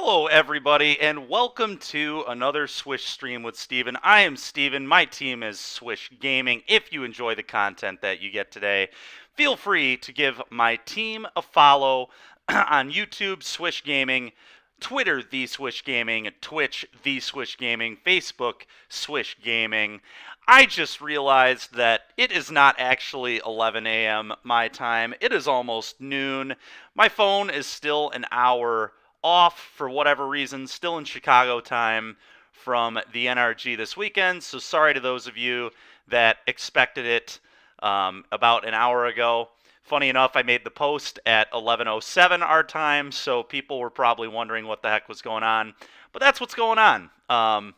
Hello, everybody, and welcome to another Swish stream with Steven. I am Steven. My team is Swish Gaming. If you enjoy the content that you get today, feel free to give my team a follow on YouTube, Swish Gaming, Twitter, The Swish Gaming, Twitch, The Swish Gaming, Facebook, Swish Gaming. I just realized that it is not actually 11 a.m. my time. It is almost noon. My phone is still an hour off for whatever reason, still in Chicago time from the NRG this weekend. So sorry to those of you that expected it about an hour ago. Funny enough, I made the post at 11:07 our time, so people were probably wondering what the heck was going on. But that's what's going on.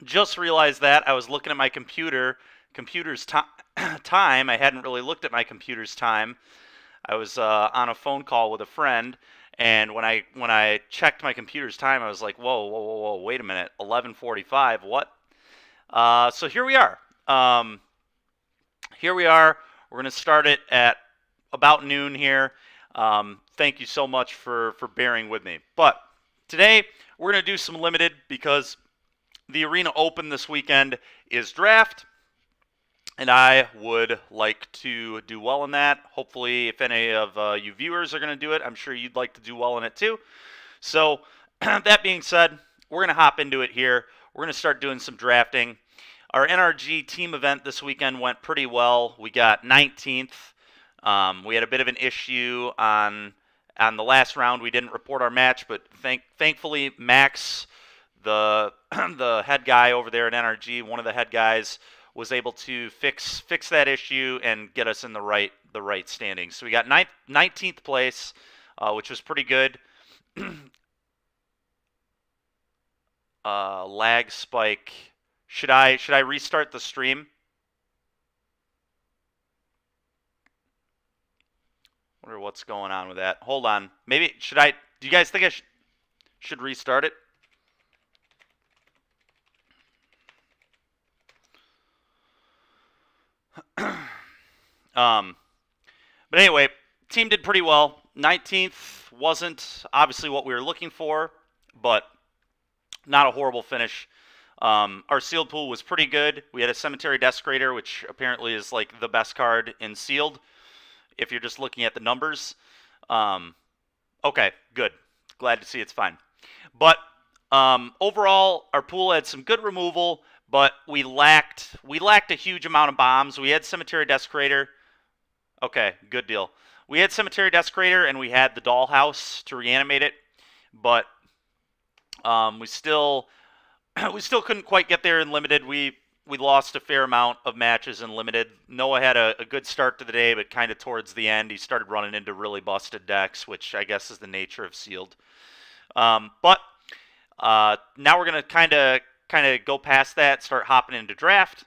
Just realized that. I was looking at my computer's time. I hadn't really looked at my computer's time. I was on a phone call with a friend, and when I checked my computer's time, I was like, whoa, wait a minute, 11:45, what? So here we are. We're going to start it at about noon here. Thank you so much for bearing with me. But today, we're going to do some limited because the Arena Open this weekend is draft, and I would like to do well in that. Hopefully, if any of you viewers are going to do it, I'm sure you'd like to do well in it too. So, that being said, we're going to hop into it here. We're going to start doing some drafting. Our NRG team event this weekend went pretty well. We got 19th. We had a bit of an issue on the last round. We didn't report our match, but thankfully, Max, the head guy over there at NRG, one of the head guys, was able to fix that issue and get us in the right standings. So we got 19th place, which was pretty good. Lag spike. Should I restart the stream? Wonder what's going on with that. Hold on. Maybe should I? Do you guys think I should restart it? But anyway, team did pretty well. 19th wasn't obviously what we were looking for, but not a horrible finish. Our sealed pool was pretty good. We had a Cemetery Desecrator, which apparently is like the best card in sealed, if you're just looking at the numbers. Okay, good. Glad to see it's fine. But overall, our pool had some good removal, but we lacked a huge amount of bombs. We had Cemetery Desecrator. Okay, good deal. We had Cemetery Desecrator, and we had the Dollhouse to reanimate it, but we still couldn't quite get there in limited. We lost a fair amount of matches in limited. Noah had a good start to the day, but kind of towards the end, he started running into really busted decks, which I guess is the nature of sealed. But now we're gonna kind of go past that, start hopping into draft.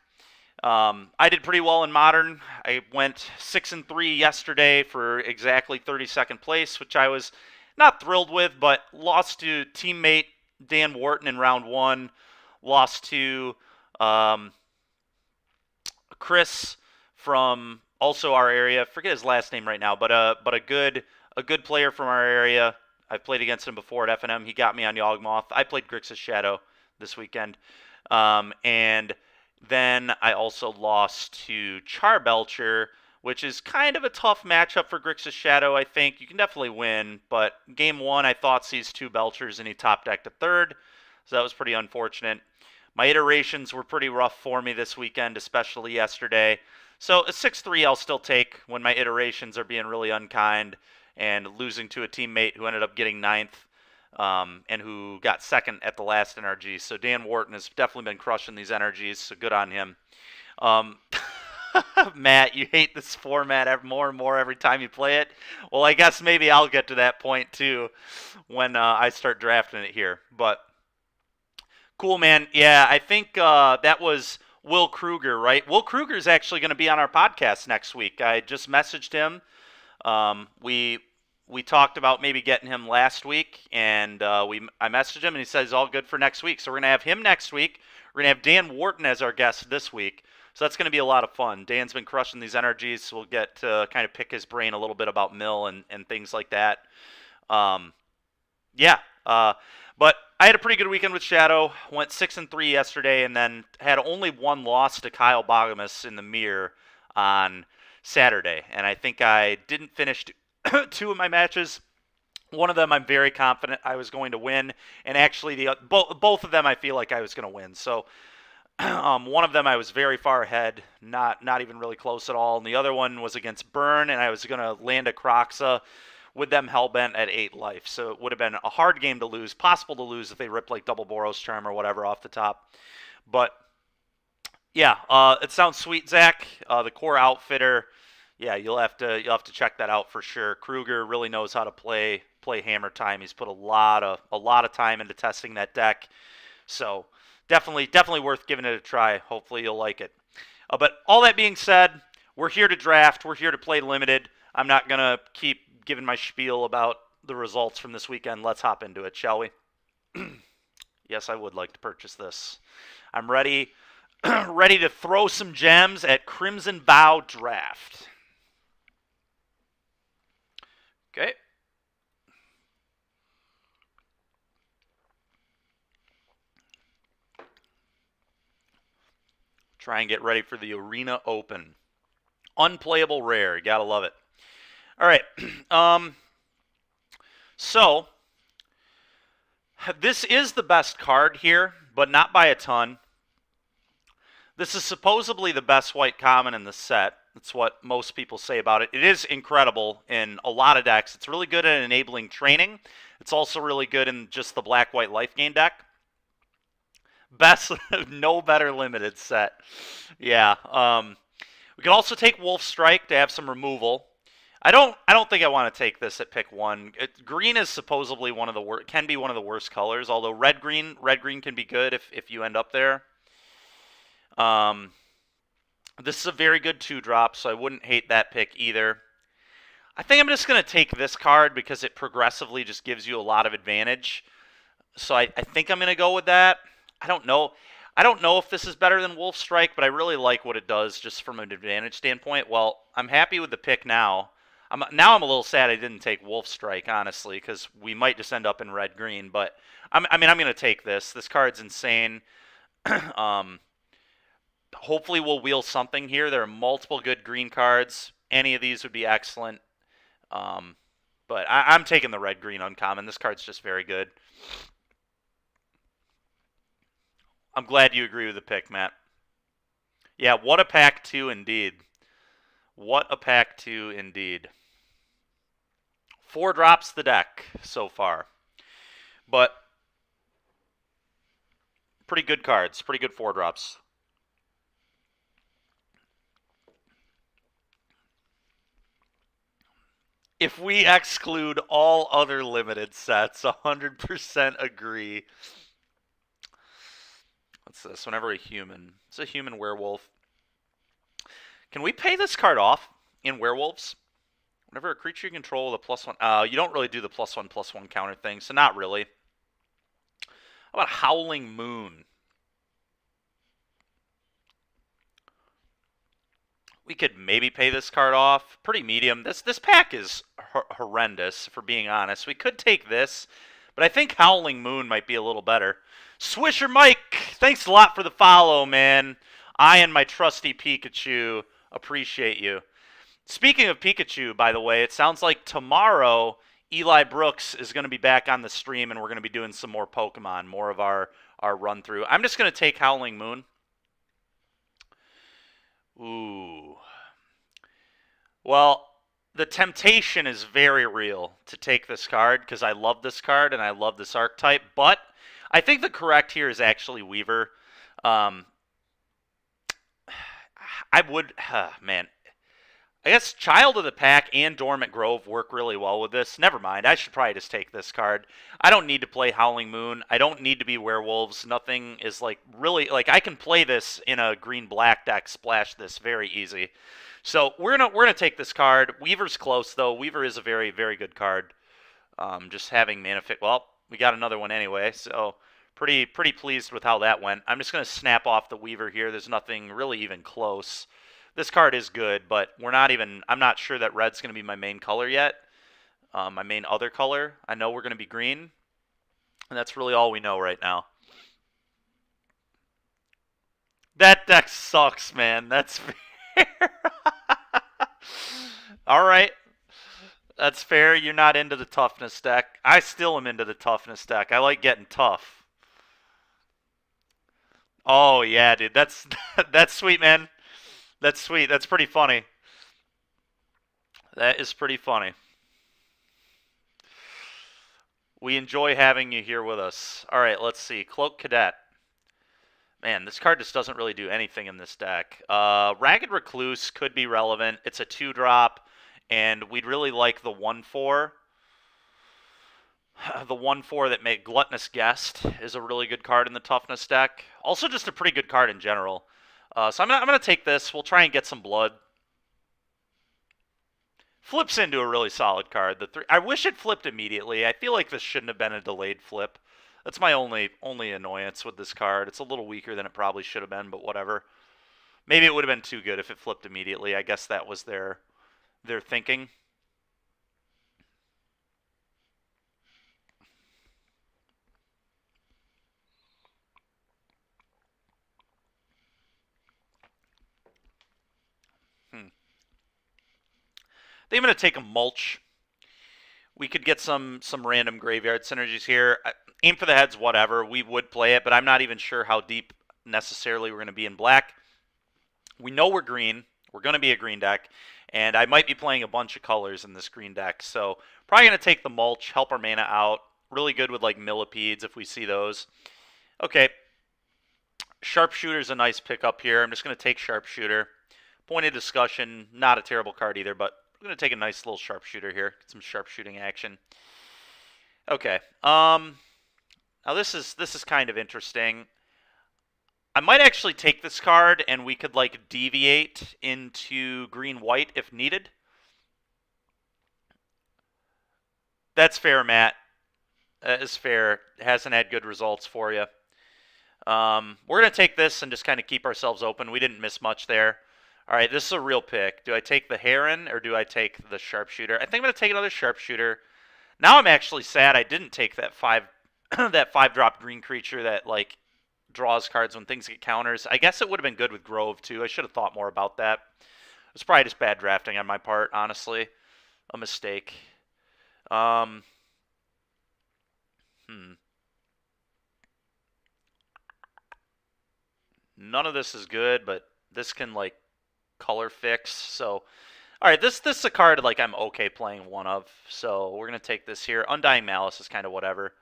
I did pretty well in Modern. I went 6-3 yesterday for exactly 32nd place, which I was not thrilled with, but lost to teammate Dan Wharton in round 1. Lost to Chris from also our area. Forget his last name right now, but a good player from our area. I've played against him before at FNM. He got me on Yawgmoth. I played Grixis Shadow this weekend. And then I also lost to Charbelcher, which is kind of a tough matchup for Grixis Shadow, I think. You can definitely win, but game 1, I thought sees 2 Belchers, and he top decked a 3rd, so that was pretty unfortunate. My iterations were pretty rough for me this weekend, especially yesterday. So a 6-3 I'll still take when my iterations are being really unkind and losing to a teammate who ended up getting 9th. And who got 2nd at the last NRG. So Dan Wharton has definitely been crushing these NRGs, so good on him. Matt, you hate this format more and more every time you play it. Well, I guess maybe I'll get to that point too when I start drafting it here. But cool, man. Yeah, I think that was Will Kruger, right? Will Kruger is actually going to be on our podcast next week. I just messaged him. We talked about maybe getting him last week, and I messaged him, and he says all good for next week. So we're going to have him next week. We're going to have Dan Wharton as our guest this week. So that's going to be a lot of fun. Dan's been crushing these NRGs, so we'll get to kind of pick his brain a little bit about Mill and things like that. Yeah, But I had a pretty good weekend with Shadow. Went 6-3 yesterday, and then had only one loss to Kyle Bogamus in the mirror on Saturday. And I think I didn't finish two of my matches. One of them I'm very confident I was going to win, and actually both of them I feel like I was going to win. So one of them I was very far ahead, not even really close at all. And the other one was against Burn, and I was going to land a Croxa with them hellbent at 8 life. So it would have been a hard game to lose, possible to lose if they ripped like double Boros Charm or whatever off the top. But yeah, it sounds sweet, Zach. The core outfitter, yeah, you'll have to check that out for sure. Kruger really knows how to play Hammer Time. He's put a lot of time into testing that deck. So definitely worth giving it a try. Hopefully you'll like it. But all that being said, we're here to draft. We're here to play limited. I'm not gonna keep giving my spiel about the results from this weekend. Let's hop into it, shall we? Yes, I would like to purchase this. I'm ready, ready to throw some gems at Crimson Vow Draft. Okay. Try and get ready for the Arena Open. Unplayable rare. You gotta love it. All right. So this is the best card here, but not by a ton. This is supposedly the best white common in the set. That's what most people say about it. It is incredible in a lot of decks. It's really good at enabling training. It's also really good in just the black-white life gain deck. Best, no better limited set. Yeah. We can also take Wolf Strike to have some removal. I don't think I want to take this at pick 1. Green is supposedly one of the can be one of the worst colors, although red green can be good if you end up there. This is a very good 2-drop, so I wouldn't hate that pick either. I think I'm just going to take this card because it progressively just gives you a lot of advantage. So I think I'm going to go with that. I don't know if this is better than Wolf Strike, but I really like what it does just from an advantage standpoint. Well, I'm happy with the pick now. I'm a little sad I didn't take Wolf Strike, honestly, because we might just end up in red-green. But I'm going to take this. This card's insane. Hopefully we'll wheel something here. There are multiple good green cards. Any of these would be excellent. But I'm taking the red-green uncommon. This card's just very good. I'm glad you agree with the pick, Matt. Yeah, what a pack 2 indeed. What a pack 2 indeed. 4 drops the deck so far. But pretty good cards. Pretty good 4 drops. If we exclude all other limited sets, 100% agree. What's this? Whenever it's a human werewolf. Can we pay this card off in werewolves? Whenever a creature you control with a +1, you don't really do the +1/+1 counter thing, so not really. How about Howling Moon? We could maybe pay this card off. Pretty medium. This pack is horrendous, for being honest. We could take this, but I think Howling Moon might be a little better. Swisher Mike, thanks a lot for the follow, man. I and my trusty Pikachu appreciate you. Speaking of Pikachu, by the way, it sounds like tomorrow Eli Brooks is going to be back on the stream, and we're going to be doing some more Pokemon, more of our run-through. I'm just going to take Howling Moon. Ooh. Well, the temptation is very real to take this card because I love this card and I love this archetype, but I think the correct here is actually Weaver. I would, man. I guess Child of the Pack and Dormant Grove work really well with this. Never mind. I should probably just take this card. I don't need to play Howling Moon. I don't need to be werewolves. Nothing is like really like I can play this in a green-black deck, splash this very easy. So we're gonna take this card. Weaver's close though. Weaver is a very, very good card. Just having mana fit. Well, we got another one anyway, so pretty pleased with how that went. I'm just gonna snap off the Weaver here. There's nothing really even close. This card is good, but I'm not sure that red's going to be my main color yet. My main other color. I know we're going to be green. And that's really all we know right now. That deck sucks, man. That's fair. All right. That's fair. You're not into the toughness deck. I still am into the toughness deck. I like getting tough. Oh yeah, dude. That's that's sweet, man. That's sweet. That's pretty funny. That is pretty funny. We enjoy having you here with us. All right, let's see. Cloak Cadet. Man, this card just doesn't really do anything in this deck. Ragged Recluse could be relevant. It's a 2-drop, and we'd really like the 1/4. The 1/4 that made Gluttonous Guest is a really good card in the toughness deck. Also, just a pretty good card in general. So I'm gonna take this. We'll try and get some blood. Flips into a really solid card. I wish it flipped immediately. I feel like this shouldn't have been a delayed flip. That's my only annoyance with this card. It's a little weaker than it probably should have been, but whatever. Maybe it would have been too good if it flipped immediately. I guess that was their thinking. I'm going to take a mulch. We could get some random graveyard synergies here. Aim for the heads, whatever. We would play it, but I'm not even sure how deep necessarily we're going to be in black. We know we're green. We're going to be a green deck, and I might be playing a bunch of colors in this green deck. So probably going to take the mulch, help our mana out. Really good with like millipedes if we see those. Okay. Sharpshooter's a nice pickup here. I'm just going to take Sharpshooter. Point of discussion, not a terrible card either, but I'm going to take a nice little Sharpshooter here. Get some sharpshooting action. Okay. Now this is kind of interesting. I might actually take this card and we could like deviate into green-white if needed. That's fair, Matt. That is fair. It hasn't had good results for you. We're going to take this and just kind of keep ourselves open. We didn't miss much there. All right, this is a real pick. Do I take the Heron or do I take the Sharpshooter? I think I'm going to take another Sharpshooter. Now I'm actually sad I didn't take that 5-drop green creature that like draws cards when things get counters. I guess it would have been good with Grove too. I should have thought more about that. It was probably just bad drafting on my part, honestly. A mistake. None of this is good, but this can like color fix. So, all right, this is a card like I'm okay playing one of. So we're gonna take this here. Undying Malice is kind of whatever.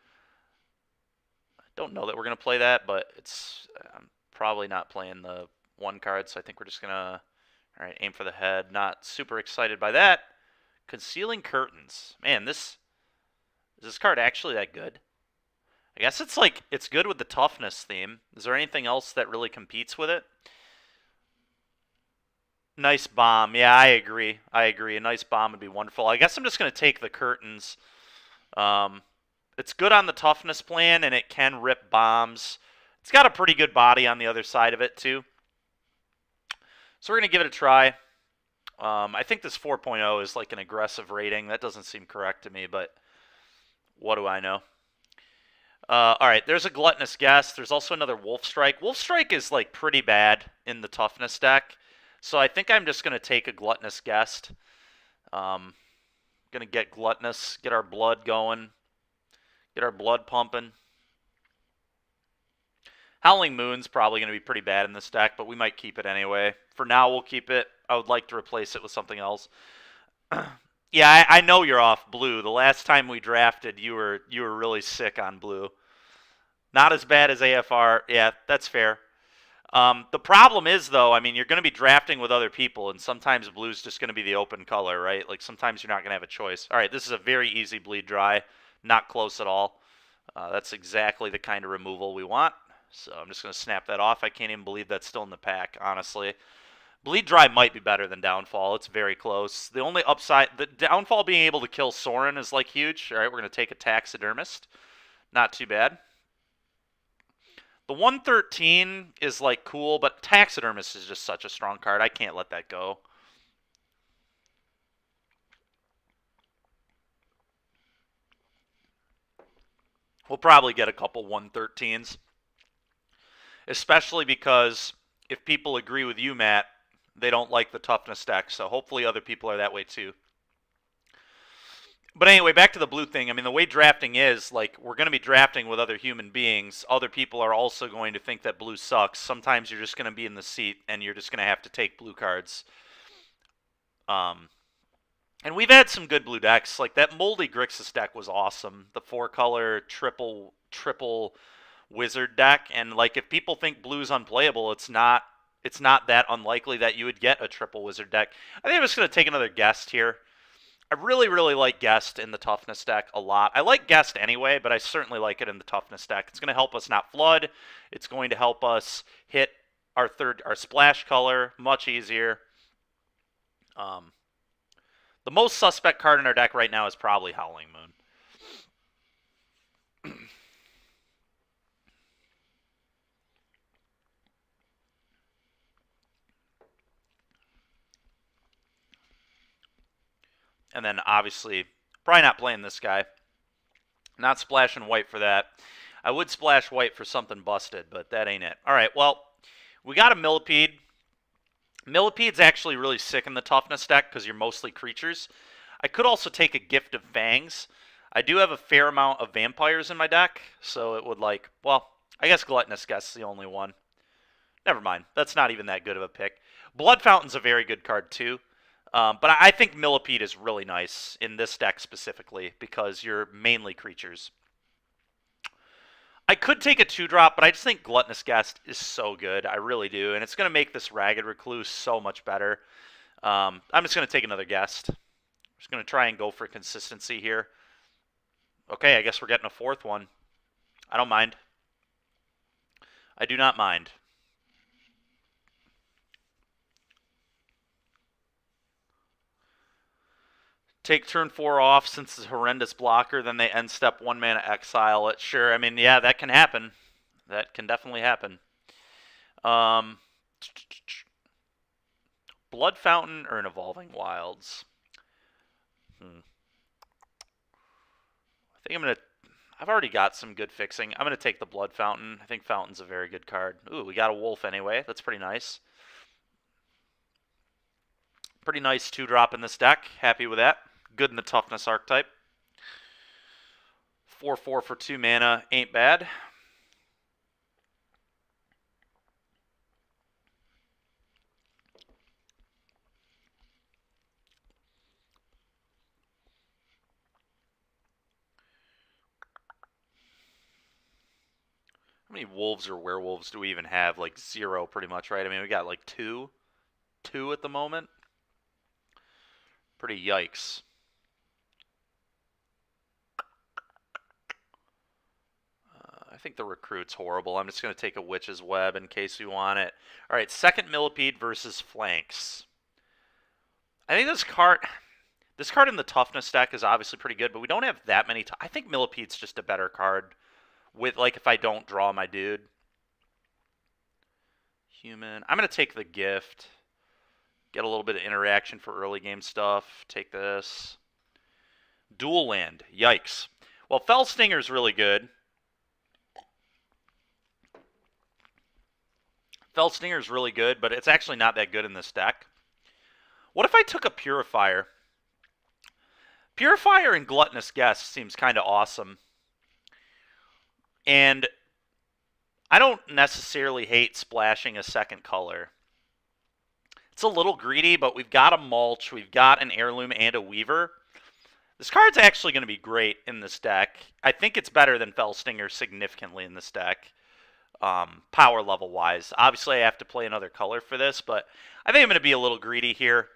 I don't know that we're gonna play that, but I'm probably not playing the one card. So I think we're just gonna aim for the head. Not super excited by that. Concealing Curtains. Man, is this card actually that good? I guess it's good with the toughness theme. Is there anything else that really competes with it? Nice bomb. Yeah, I agree. A nice bomb would be wonderful. I guess I'm just going to take the curtains. It's good on the toughness plan, and it can rip bombs. It's got a pretty good body on the other side of it, too. So we're going to give it a try. I think this 4.0 is like an aggressive rating. That doesn't seem correct to me, but what do I know? All right, there's a Gluttonous Guest. There's also another Wolf Strike. Wolf Strike is like pretty bad in the toughness deck. So I think I'm just going to take a Gluttonous Guest. Going to get Gluttonous, get our blood going, get our blood pumping. Howling Moon's probably going to be pretty bad in this deck, but we might keep it anyway. For now, we'll keep it. I would like to replace it with something else. Yeah, I know you're off blue. The last time we drafted, you were really sick on blue. Not as bad as AFR. Yeah, that's fair. The problem is, though, I mean, you're going to be drafting with other people, and sometimes blue's just going to be the open color, right? Like, sometimes you're not going to have a choice. All right, this is a very easy bleed dry. Not close at all. That's exactly the kind of removal we want. So I'm just going to snap that off. I can't even believe that's still in the pack, honestly. Bleed Dry might be better than Downfall. It's very close. The only upside, the Downfall being able to kill Sorin is like huge. All right, we're going to take a Taxidermist. Not too bad. The 113 is like cool, but Taxidermist is just such a strong card. I can't let that go. We'll probably get a couple 113s, especially because if people agree with you, Matt, they don't like the toughness deck. So hopefully other people are that way too. But anyway, back to the blue thing. I mean, the way drafting is, like, we're going to be drafting with other human beings. Other people are also going to think that blue sucks. Sometimes you're just going to be in the seat and you're just going to have to take blue cards. And we've had some good blue decks. Like that Moldy Grixis deck was awesome. The 4-color triple wizard deck. And like if people think blue's unplayable, it's not that unlikely that you would get a triple wizard deck. I think I'm just going to take another guest here. I really, really like Guest in the toughness deck a lot. I like Guest anyway, but I certainly like it in the toughness deck. It's going to help us not flood. It's going to help us hit our splash color much easier. The most suspect card in our deck right now is probably Howling Moon. And then obviously, probably not playing this guy. Not splashing white for that. I would splash white for something busted, but that ain't it. All right, well, we got a Millipede. Millipede's actually really sick in the toughness deck because you're mostly creatures. I could also take a Gift of Fangs. I do have a fair amount of vampires in my deck, so it would like, well, I guess Gluttonous Guest's the only one. Never mind. That's not even that good of a pick. Blood Fountain's a very good card too. But I think Millipede is really nice in this deck specifically because you're mainly creatures. I could take a 2-drop, but I just think Gluttonous Guest is so good. I really do. And it's going to make this Ragged Recluse so much better. I'm just going to take another guest. I'm just going to try and go for consistency here. Okay, I guess we're getting a 4th one. I don't mind. I do not mind. Take turn 4 off since it's a horrendous blocker, then they end step 1 mana exile it. Sure, I mean, yeah, that can happen. That can definitely happen. Blood Fountain or an Evolving Wilds? I think I'm going to... I've already got some good fixing. I'm going to take the Blood Fountain. I think Fountain's a very good card. Ooh, we got a Wolf anyway. That's pretty nice. Pretty nice 2-drop in this deck. Happy with that. Good in the toughness archetype. 4/4 for 2 mana ain't bad. How many wolves or werewolves do we even have? Like 0 pretty much, right? I mean, we got like 2 at the moment. Pretty yikes. I think the recruit's horrible. I'm just going to take a Witch's Web in case we want it. All right, second Millipede versus Flanks. I think this card in the toughness deck is obviously pretty good, but we don't have that many. I think Millipede's just a better card with, like, if I don't draw my dude. Human. I'm going to take the Gift. Get a little bit of interaction for early game stuff. Take this. Dual land. Yikes. Well, Fell Stinger's really good. Fell Stinger's really good, but it's actually not that good in this deck. What if I took a Purifier? Purifier and Gluttonous Guest seems kind of awesome. And I don't necessarily hate splashing a second color. It's a little greedy, but we've got a Mulch, we've got an Heirloom, and a Weaver. This card's actually going to be great in this deck. I think it's better than Fell Stinger significantly in this deck. Power level wise. Obviously I have to play another color for this, but I think I'm going to be a little greedy here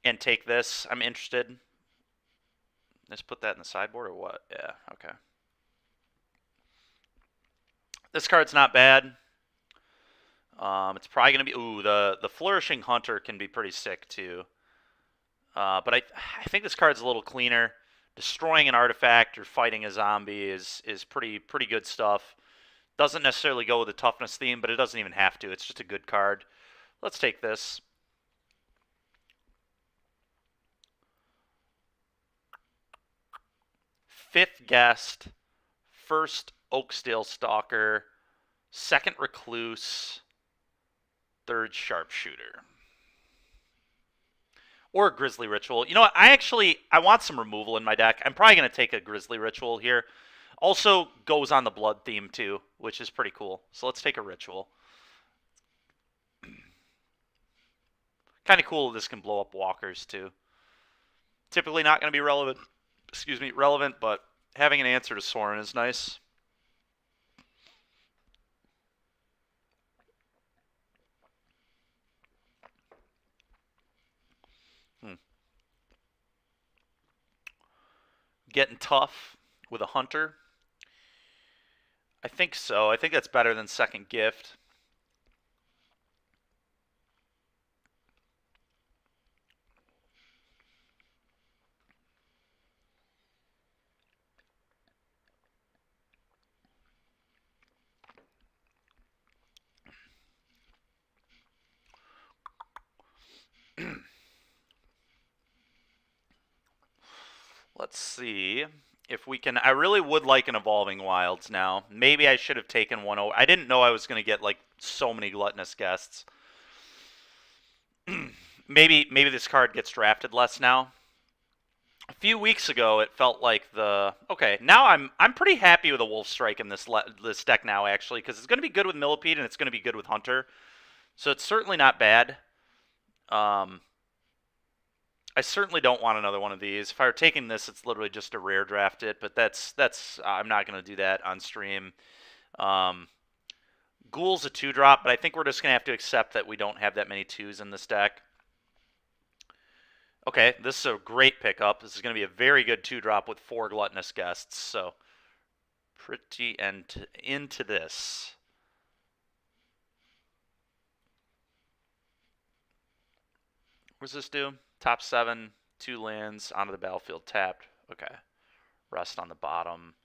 and take this. I'm interested. Let's put that in the sideboard or what? Yeah, okay. This card's not bad. It's probably going to be... Ooh, the Flourishing Hunter can be pretty sick too. But I think this card's a little cleaner. Destroying an artifact or fighting a zombie is pretty good stuff. Doesn't necessarily go with the toughness theme, but it doesn't even have to. It's just a good card. Let's take this. Fifth guest. first Oaksdale Stalker, second Recluse, third Sharpshooter. Or a Grizzly Ritual. You know what? I want some removal in my deck. I'm probably going to take a Grizzly Ritual here. Also goes on the blood theme too, which is pretty cool. So let's take a Ritual. Kind of cool this can blow up walkers too. Typically not going to be relevant, but having an answer to Sorin is nice. Getting tough with a Hunter. I think so. I think that's better than second gift. Let's see if we can. I really would like an Evolving Wilds now. Maybe I should have taken one over. I didn't know I was going to get like so many gluttonous guests. maybe this card gets drafted less now. A few weeks ago, it felt like okay. Now I'm pretty happy with a Wolf Strike in this deck now actually, because it's going to be good with Millipede and it's going to be good with Hunter. So it's certainly not bad. I certainly don't want another one of these. If I were taking this, it's literally just a rare draft it, but that's I'm not going to do that on stream. Ghoul's a 2-drop, but I think we're just going to have to accept that we don't have that many 2s in this deck. Okay, this is a great pickup. This is going to be a very good 2-drop with 4 gluttonous guests, so pretty into this. What does this do? Top 7, 2 lands, onto the battlefield tapped. Okay. Rest on the bottom.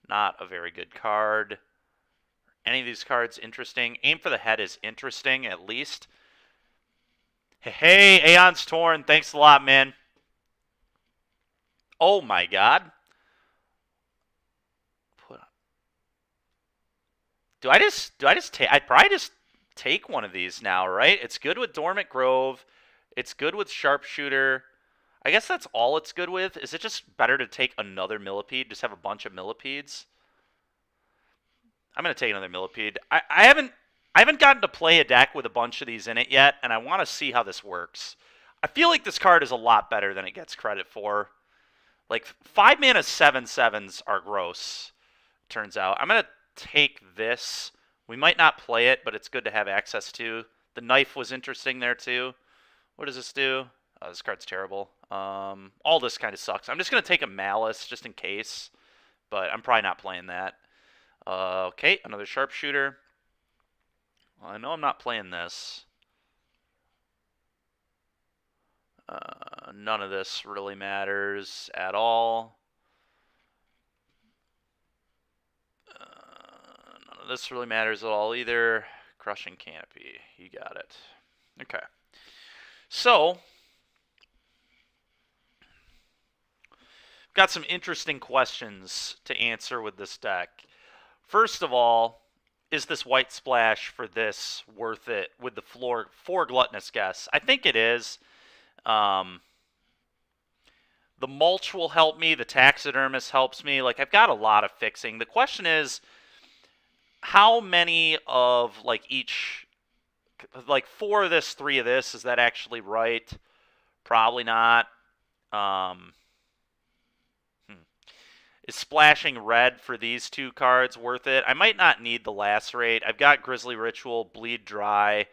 Not a very good card. Any of these cards interesting? Aim for the Head is interesting, at least. Hey, Aeon's Torn. Thanks a lot, man. Oh my god. I'd probably just take one of these now, right? It's good with Dormant Grove. It's good with Sharpshooter. I guess that's all it's good with. Is it just better to take another Millipede? Just have a bunch of Millipedes? I'm going to take another Millipede. I haven't gotten to play a deck with a bunch of these in it yet, and I want to see how this works. I feel like this card is a lot better than it gets credit for. Like, 5-mana 7/7s are gross, turns out. I'm going to take this. We might not play it, but it's good to have access to. The Knife was interesting there, too. What does this do? Oh, this card's terrible. All this kind of sucks. I'm just going to take a Malice just in case, but I'm probably not playing that. Okay, another Sharpshooter. Well, I know I'm not playing this. None of this really matters at all. None of this really matters at all either. Crushing Canopy. You got it. Okay. So, got some interesting questions to answer with this deck. First of all, is this White Splash for this worth it with the 4 gluttonous guests? I think it is. The mulch will help me. The taxidermist helps me. Like, I've got a lot of fixing. The question is, how many of, like, each... Like, 4 of this, 3 of this, is that actually right? Probably not. Is splashing red for these 2 cards worth it? I might not need the Lacerate. I've got Grizzly Ritual, Bleed Dry,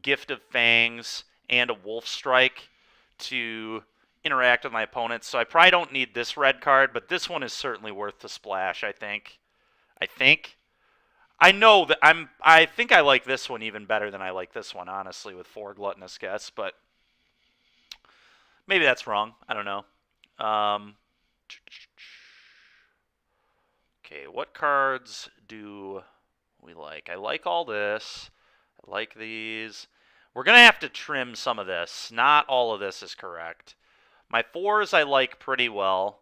Gift of Fangs, and a Wolf Strike to interact with my opponents. So I probably don't need this red card, but this one is certainly worth the splash, I think. I know that I think I like this one even better than I like this one, honestly, with 4 gluttonous guests, but maybe that's wrong. I don't know. Okay, what cards do we like? I like all this. I like these. We're going to have to trim some of this. Not all of this is correct. My 4s I like pretty well.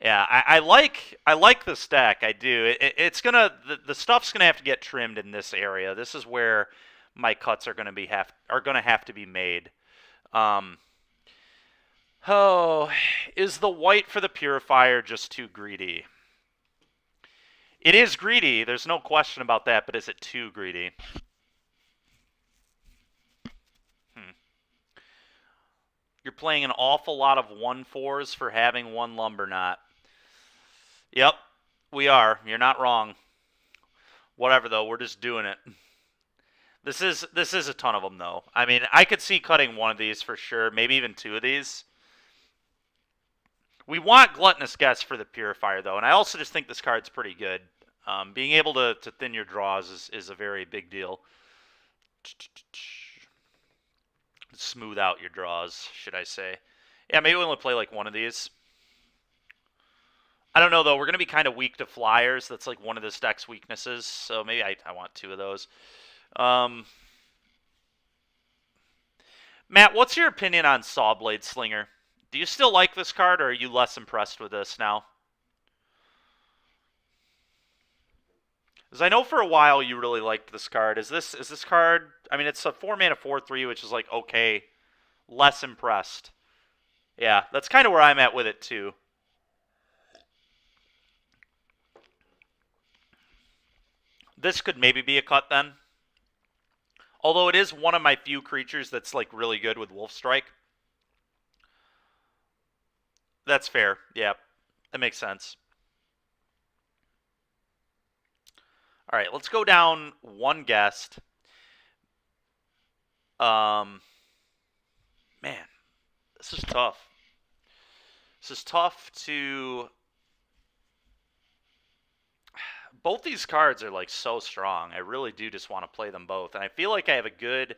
Yeah, I like this deck. I do. It's gonna the stuff's gonna have to get trimmed in this area. This is where my cuts are gonna have to be made. Um, oh, is the white for the purifier just too greedy? It is greedy. There's no question about that. But is it too greedy? Hmm. You're playing an awful lot of 1/4s for having one lumber knot. Yep, we are. You're not wrong. Whatever though, we're just doing it. This is a ton of them though. I mean, I could see cutting one of these for sure, maybe even two of these. We want Gluttonous Guest for the Purifier though, and I also just think this card's pretty good. Being able to thin your draws is a very big deal. Smooth out your draws, should I say. Yeah, maybe we'll play like one of these. I don't know though. We're gonna be kind of weak to flyers. That's like one of this deck's weaknesses. So maybe I want two of those. Um, Matt, what's your opinion on Sawblade Slinger? Do you still like this card, or are you less impressed with this now? Because I know for a while you really liked this card. Is this card? I mean, it's a 4 mana 4/3, which is like okay. Less impressed. Yeah, that's kind of where I'm at with it too. This could maybe be a cut then. Although it is one of my few creatures that's like really good with Wolf Strike. That's fair. Yeah, that makes sense. All right, let's go down one guest. Um, man, this is tough. This is tough to. Both these cards are like so strong. I really do just want to play them both, and I feel like I have a good.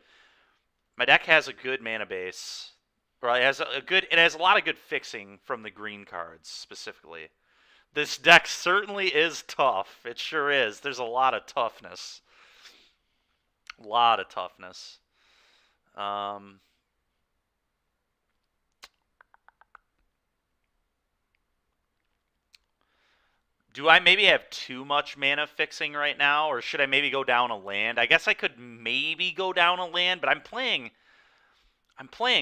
My deck has a good mana base, or it has a good. It has a lot of good fixing from the green cards specifically. This deck certainly is tough. It sure is. There's a lot of toughness. A lot of toughness. Um, do I maybe have too much mana fixing right now, or should I maybe go down a land? I guess I could maybe go down a land, but I'm playing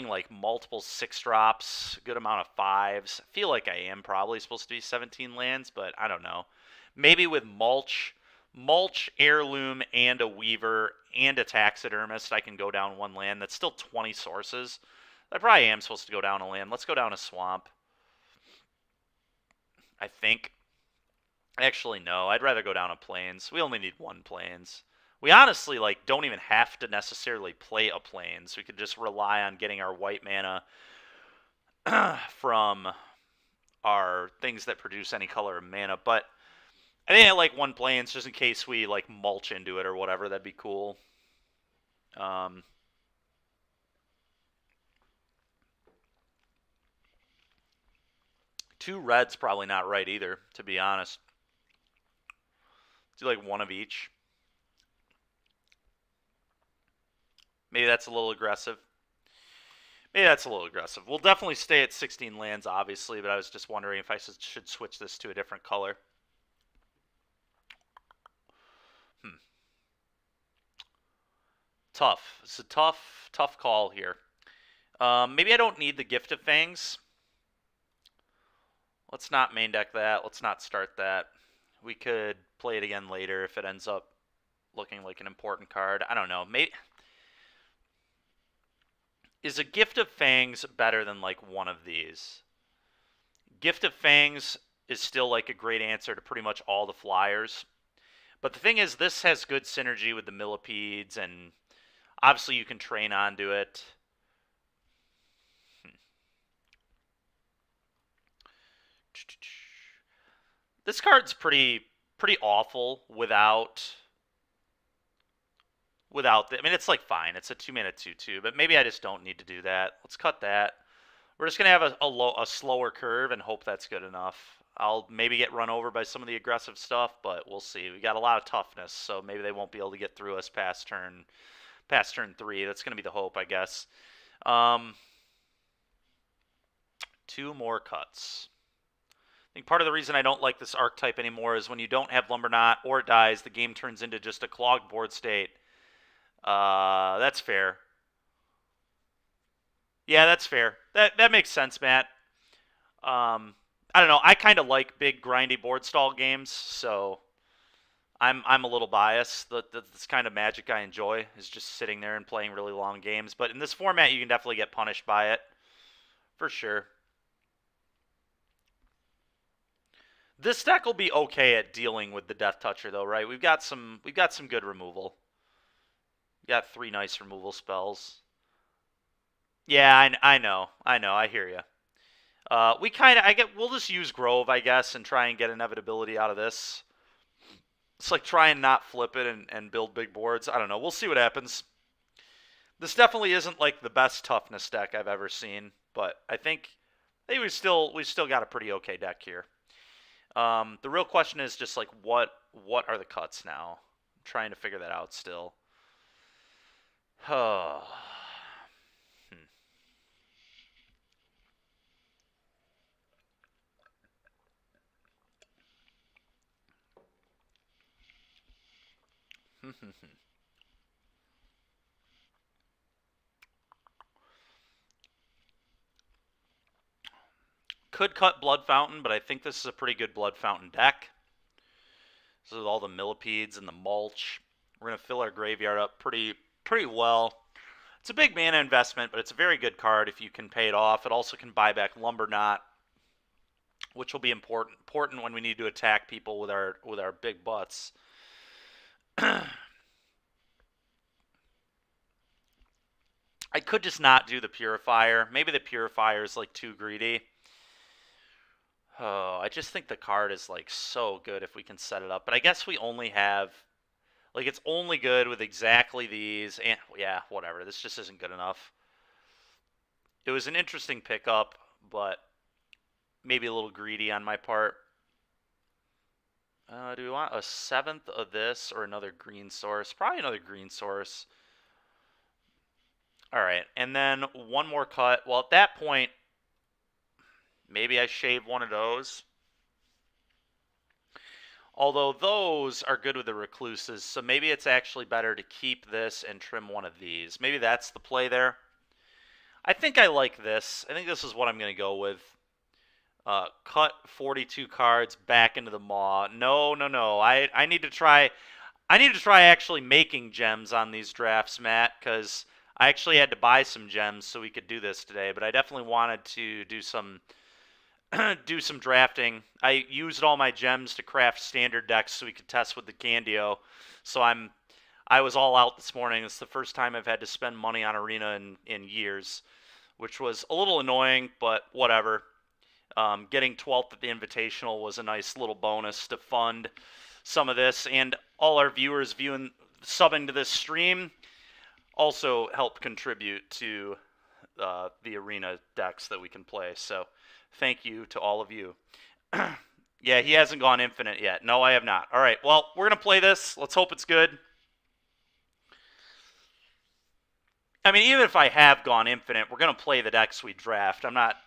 like multiple 6 drops, a good amount of 5s. I feel like I am probably supposed to be 17 lands, but I don't know. Maybe with mulch, heirloom, and a weaver and a taxidermist, I can go down one land. That's still 20 sources. I probably am supposed to go down a land. Let's go down a swamp. I think. Actually, no. I'd rather go down a plains. We only need one plains. We honestly like don't even have to necessarily play a plains. We could just rely on getting our white mana from our things that produce any color of mana. But I think I like one plains just in case we like mulch into it or whatever. That'd be cool. Um, two reds probably not right either, to be honest. Do like one of each. Maybe that's a little aggressive. Maybe that's a little aggressive. We'll definitely stay at 16 lands, obviously, but I was just wondering if I should switch this to a different color. Hmm. Tough. It's a tough call here. Maybe I don't need the Gift of Fangs. Let's not main deck that. Let's not start that. We could play it again later if it ends up looking like an important card. I don't know. Maybe is a Gift of Fangs better than like one of these? Gift of Fangs is still like a great answer to pretty much all the flyers. But the thing is, this has good synergy with the millipedes, and obviously you can train onto it. This card's pretty awful without. I mean, it's like fine. It's a 2 mana 2/2, but maybe I just don't need to do that. Let's cut that. We're just gonna have a slower curve and hope that's good enough. I'll maybe get run over by some of the aggressive stuff, but we'll see. We got a lot of toughness, so maybe they won't be able to get through us past turn 3. That's gonna be the hope, I guess. Um, two more cuts. I think part of the reason I don't like this archetype anymore is when you don't have Lumberknot or it dies, the game turns into just a clogged board state. That's fair. Yeah, that's fair. That makes sense, Matt. I don't know. I kind of like big grindy board stall games, so I'm a little biased. This kind of Magic I enjoy is just sitting there and playing really long games. But in this format, you can definitely get punished by it, for sure. This deck will be okay at dealing with the Death Toucher, though, right? We've got some good removal. We got 3 nice removal spells. Yeah, I know, I hear you. We'll just use Grove, I guess, and try and get inevitability out of this. It's like try and not flip it and build big boards. I don't know. We'll see what happens. This definitely isn't like the best toughness deck I've ever seen, but I think we've still got a pretty okay deck here. The real question is just like what are the cuts now? I'm trying to figure that out still. Could cut Blood Fountain, but I think this is a pretty good Blood Fountain deck. So with all the millipedes and the mulch, we're going to fill our graveyard up pretty well. It's a big mana investment, but it's a very good card if you can pay it off. It also can buy back Lumberknot, which will be important when we need to attack people with our big butts. I could just not do the Purifier. Maybe the Purifier is like too greedy. Oh, I just think the card is like so good if we can set it up. But I guess we only have, like, it's only good with exactly these. And yeah, whatever. This just isn't good enough. It was an interesting pickup, but maybe a little greedy on my part. Do we want a 7th of this or another green source? Probably another green source. All right, and then one more cut. Well, at that point, maybe I shave one of those. Although those are good with the recluses, so maybe it's actually better to keep this and trim one of these. Maybe that's the play there. I think I like this. I think this is what I'm going to go with. Cut 42 cards back into the maw. No. I need to try. I need to try actually making gems on these drafts, Matt, because I actually had to buy some gems so we could do this today. But I definitely wanted to do some drafting. I used all my gems to craft standard decks so we could test with the Candio. So I was all out this morning. It's the first time I've had to spend money on Arena in years, which was a little annoying, but whatever. Getting 12th at the Invitational was a nice little bonus to fund some of this, and all our viewers subbing to this stream also help contribute to the Arena decks that we can play. So thank you to all of you. Yeah, he hasn't gone infinite yet. No, I have not. All right, well, we're going to play this. Let's hope it's good. I mean, even if I have gone infinite, we're going to play the decks we draft. I'm not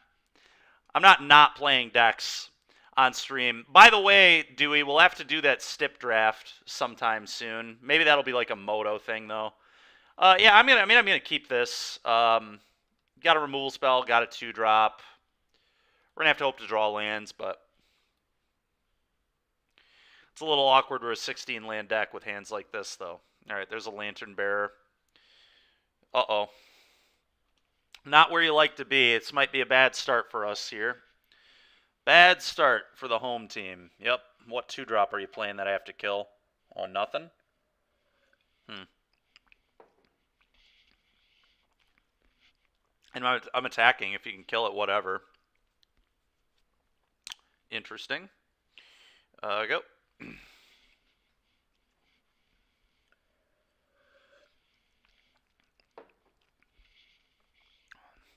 playing decks on stream. By the way, Dewey, we'll have to do that stip draft sometime soon. Maybe that'll be like a moto thing, though. Yeah, I'm gonna keep this. Got a removal spell, got a 2-drop. We're gonna have to hope to draw lands, but it's a little awkward. We're a 16 land deck with hands like this, though. All right, there's a Lantern Bearer. Uh-oh. Not where you like to be. This might be a bad start for us here. Bad start for the home team. Yep. What 2-drop are you playing that I have to kill? Oh, nothing? And I'm attacking. If you can kill it, whatever. Interesting. Go.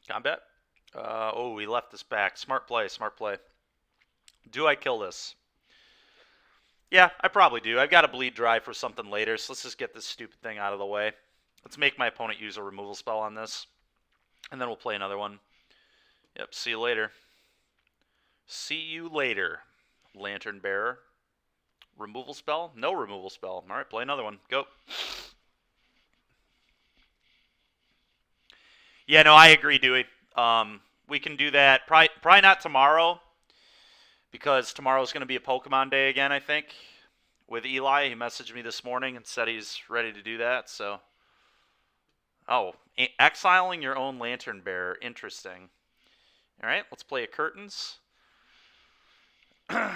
Combat. Oh, we left this back. Smart play. Do I kill this? Yeah, I probably do. I've got to bleed dry for something later, so let's just get this stupid thing out of the way. Let's make my opponent use a removal spell on this, and then we'll play another one. Yep, see you later. See you later, Lantern Bearer. Removal spell? No removal spell. All right, play another one. Go. Yeah, no, I agree, Dewey. We can do that. Probably not tomorrow, because tomorrow's going to be a Pokemon day again, I think, with Eli. He messaged me this morning and said he's ready to do that, so. Oh, exiling your own Lantern Bearer. Interesting. All right, let's play a Curtains. Does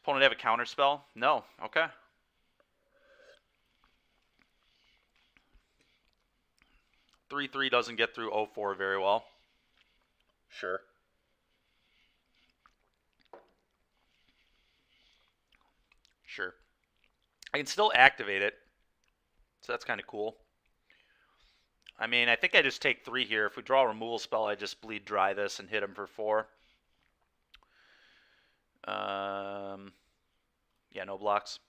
opponent have a counter spell? No. Okay. 3/3 doesn't get through 0/4 very well. Sure. Sure. I can still activate it, so that's kind of cool. I mean, I think I just take 3 here. If we draw a removal spell, I just bleed dry this and hit him for 4. Yeah, no blocks.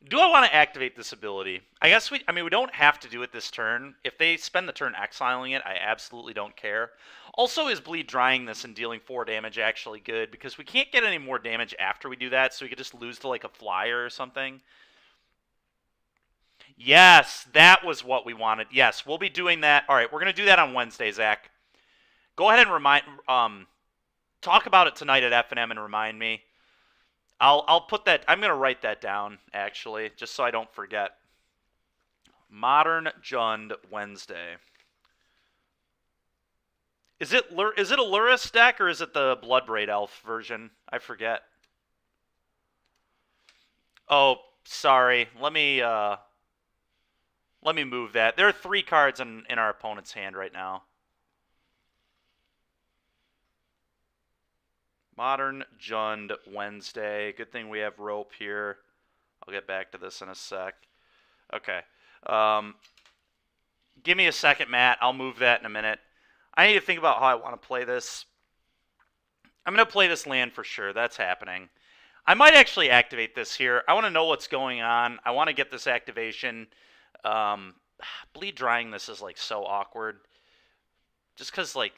Do I want to activate this ability? I guess we don't have to do it this turn. If they spend the turn exiling it, I absolutely don't care. Also, is bleed drying this and dealing 4 damage actually good? Because we can't get any more damage after we do that, so we could just lose to like a flyer or something. Yes, that was what we wanted. Yes, we'll be doing that. All right, we're going to do that on Wednesday, Zach. Go ahead and talk about it tonight at F&M and remind me. I'll put that. I'm gonna write that down actually, just so I don't forget. Modern Jund Wednesday. Is it a Luris deck or is it the Bloodbraid Elf version? I forget. Oh, sorry. Let me move that. There are 3 cards in our opponent's hand right now. Modern Jund Wednesday. Good thing we have rope here. I'll get back to this in a sec. Okay. Give me a second, Matt. I'll move that in a minute. I need to think about how I want to play this. I'm going to play this land for sure. That's happening. I might actually activate this here. I want to know what's going on. I want to get this activation. Bleed drying this is like so awkward. Just because like,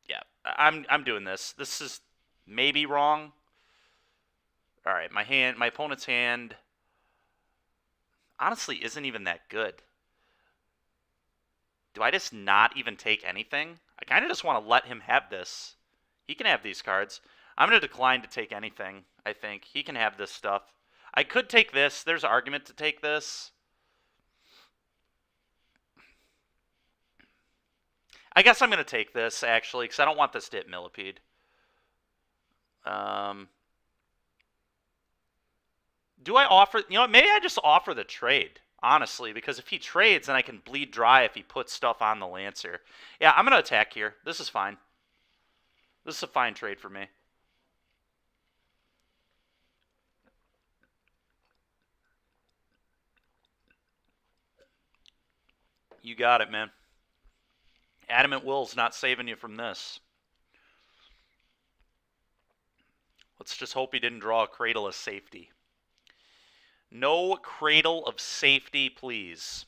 yeah, I'm doing this. This is maybe wrong. All right, my opponent's hand honestly isn't even that good. Do I just not even take anything? I kind of just want to let him have this. He can have these cards. I'm going to decline to take anything, I think. He can have this stuff. I could take this. There's an argument to take this. I guess I'm going to take this, actually, because I don't want this to hit Millipede. Do I offer... You know what? Maybe I just offer the trade, honestly, because if he trades, then I can bleed dry if he puts stuff on the Lancer. Yeah, I'm going to attack here. This is fine. This is a fine trade for me. You got it, man. Adamant Will's not saving you from this. Let's just hope he didn't draw a Cradle of Safety. No Cradle of Safety, please.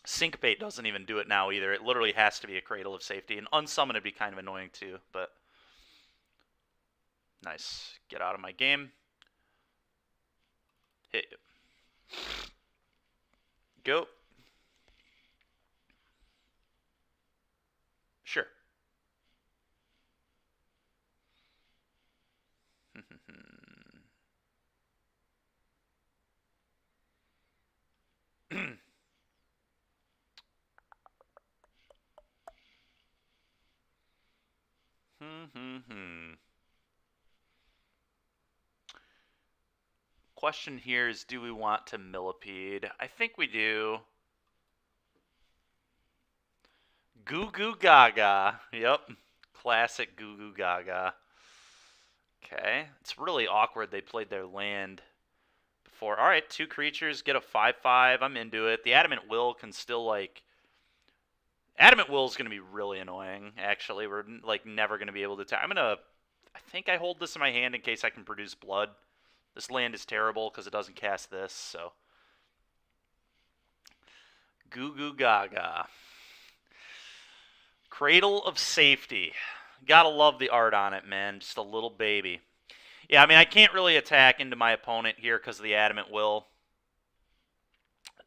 Syncopate doesn't even do it now either. It literally has to be a Cradle of Safety. And Unsummon would be kind of annoying too, but... Nice. Get out of my game. Hit. Go. Sure. Question here is, do we want to Millipede? I think we do. Goo Goo Gaga. Yep. Classic Goo Goo Gaga. Okay. It's really awkward they played their land before. Alright, 2 creatures, get a 5/5. I'm into it. The Adamant Will can still, like... Adamant Will is going to be really annoying, actually. We're, like, never going to be able to... I'm going to... I think I hold this in my hand in case I can produce blood. This land is terrible because it doesn't cast this, so... Goo Goo Gaga. Cradle of Safety. Gotta love the art on it, man. Just a little baby. Yeah, I mean, I can't really attack into my opponent here because of the Adamant Will.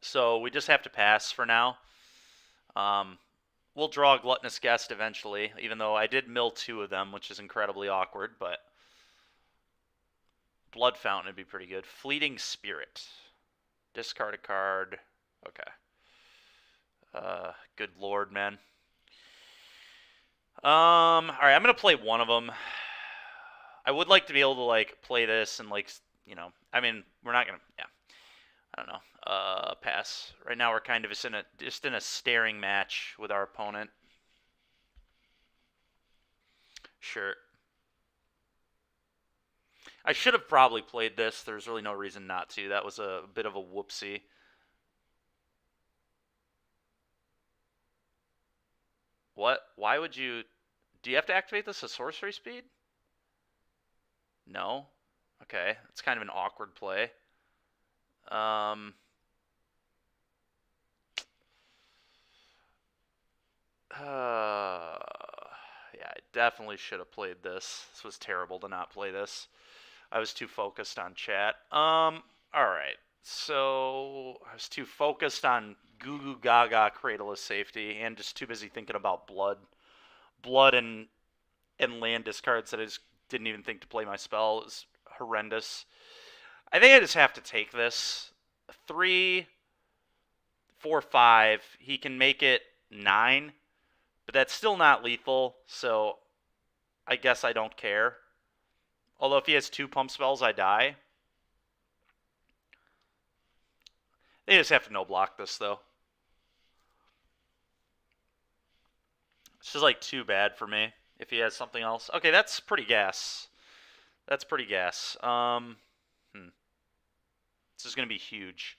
So we just have to pass for now. We'll draw a Gluttonous Guest eventually, even though I did mill 2 of them, which is incredibly awkward, but Blood Fountain would be pretty good. Fleeting Spirit. Discard a card. Okay. Good lord, man. Alright, I'm going to play one of them. I would like to be able to, like, play this and, like, you know, I mean, we're not going to, yeah. I don't know. Pass. Right now we're kind of just in a staring match with our opponent. Sure. I should have probably played this. There's really no reason not to. That was a bit of a whoopsie. What? Why would you... Do you have to activate this as sorcery speed? No? Okay. It's kind of an awkward play. Yeah, I definitely should have played this. This was terrible to not play this. I was too focused on chat. Alright. So, I was too focused on Goo Goo Gaga Cradle of Safety and just too busy thinking about blood and land discards that I just didn't even think to play my spell. It was horrendous. I think I just have to take this. 3, 4, 5. He can make it 9, but that's still not lethal, so I guess I don't care. Although if he has 2 pump spells, I die. They just have to no-block this, though. It's just, like, too bad for me if he has something else. Okay, that's pretty gas. That's pretty gas. This is going to be huge.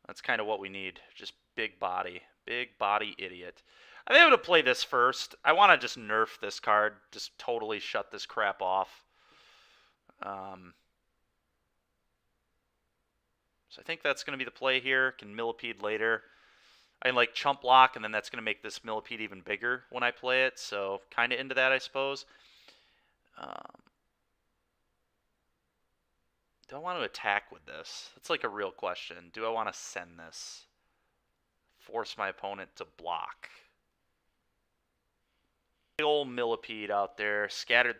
That's kind of what we need. Just big body. Big body idiot. I think I'm going to play this first. I want to just nerf this card. Just totally shut this crap off. So I think that's going to be the play here. Can Millipede later. I can like chump block, and then that's going to make this Millipede even bigger when I play it. So kind of into that, I suppose. Do I want to attack with this? That's like a real question. Do I want to send this? Force my opponent to block. Big old Millipede out there. Scattered